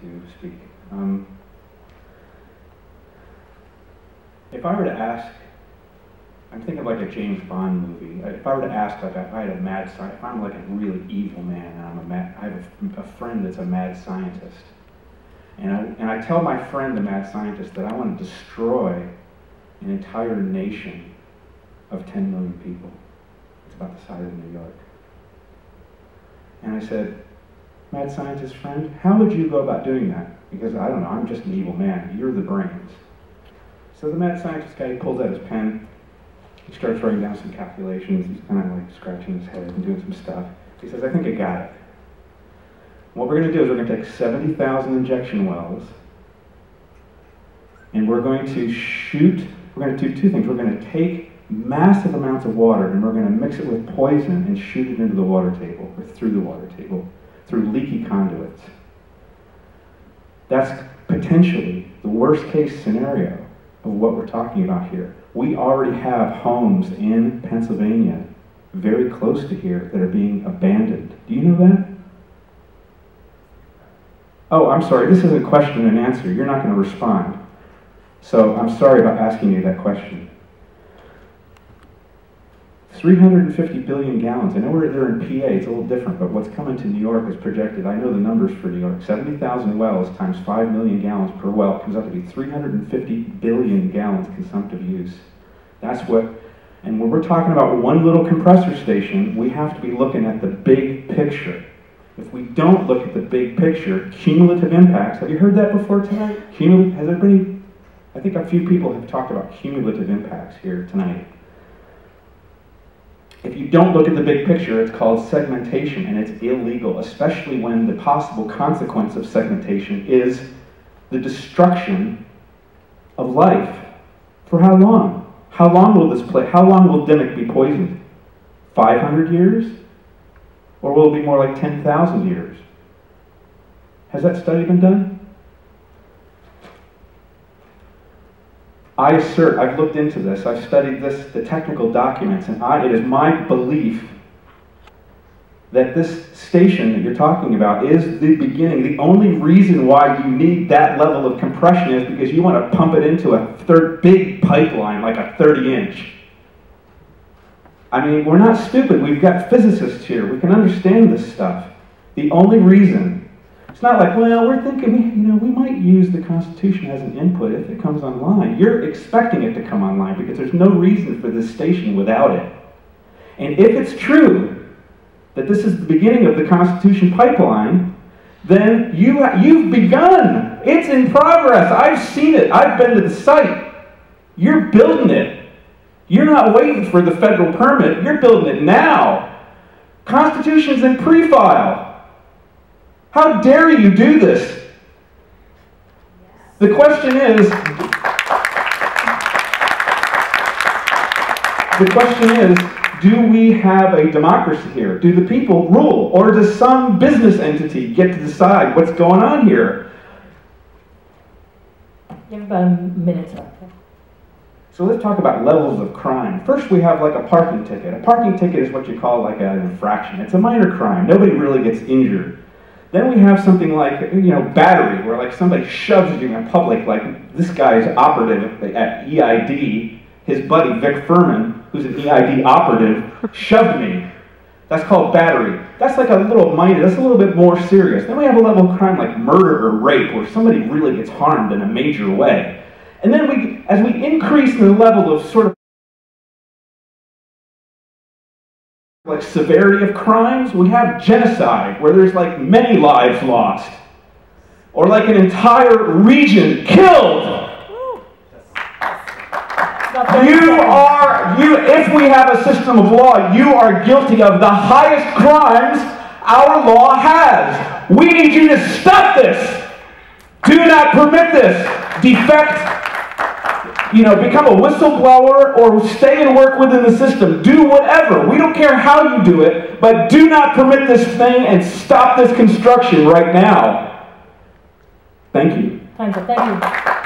to speak. If I were to ask, I'm thinking of like a James Bond movie. If I were to ask, like, if I had a mad scientist, if I'm like a really evil man, and I have a friend that's a mad scientist, and I tell my friend, the mad scientist, that I want to destroy an entire nation of 10 million people. It's about the size of New York. And I said, mad scientist friend, how would you go about doing that? Because I don't know, I'm just an evil man. You're the brains. So the mad scientist guy pulls out his pen. He starts writing down some calculations. He's kind of like scratching his head and doing some stuff. He says, I think I got it. What we're going to do is we're going to take 70,000 injection wells, and we're going to do two things. We're going to take massive amounts of water, and we're going to mix it with poison and shoot it into the water table, or through the water table, through leaky conduits. That's potentially the worst case scenario of what we're talking about here. We already have homes in Pennsylvania, very close to here, that are being abandoned. Do you know that? Oh, I'm sorry, this is a question and answer. You're not going to respond. So I'm sorry about asking you that question. 350 billion gallons. I know they're in PA, it's a little different, but what's coming to New York is projected. I know the numbers for New York. 70,000 wells times 5 million gallons per well comes up to be 350 billion gallons consumptive use. That's what, and when we're talking about one little compressor station, we have to be looking at the big picture. If we don't look at the big picture, cumulative impacts, have you heard that before tonight? Has there been, I think a few people have talked about cumulative impacts here tonight. If you don't look at the big picture, it's called segmentation, and it's illegal, especially when the possible consequence of segmentation is the destruction of life. For how long? How long will this play? How long will Dimmock be poisoned? 500 years? Or will it be more like 10,000 years? Has that study been done? I assert, I've looked into this, I've studied this, the technical documents, and it is my belief that this station that you're talking about is the beginning. The only reason why you need that level of compression is because you want to pump it into a big pipeline, like a 30-inch. I mean, we're not stupid. We've got physicists here. We can understand this stuff. The only reason, it's not like, well, we're thinking, we might use the Constitution as an input if it comes online. You're expecting it to come online because there's no reason for this station without it. And if it's true that this is the beginning of the Constitution pipeline, then you've begun. It's in progress. I've seen it. I've been to the site. You're building it. You're not waiting for the federal permit. You're building it now. Constitution's in pre-file. How dare you do this? The question is, do we have a democracy here? Do the people rule? Or does some business entity get to decide what's going on here? You have about a minute left. So let's talk about levels of crime. First, we have like a parking ticket. A parking ticket is what you call like an infraction. It's a minor crime. Nobody really gets injured. Then we have something like, battery, where like somebody shoves you in public, like this guy's operative at EID, his buddy Vic Furman, who's an EID operative, shoved me. That's called battery. That's like a little minor, that's a little bit more serious. Then we have a level of crime like murder or rape, where somebody really gets harmed in a major way. And then as we increase the level of sort of like severity of crimes, we have genocide, where there's like many lives lost. Or like an entire region killed. If we have a system of law, you are guilty of the highest crimes our law has. We need you to stop this. Do not permit this. Defect. Become a whistleblower or stay and work within the system. Do whatever. We don't care how you do it, but do not permit this thing and stop this construction right now. Thank you. Thank you.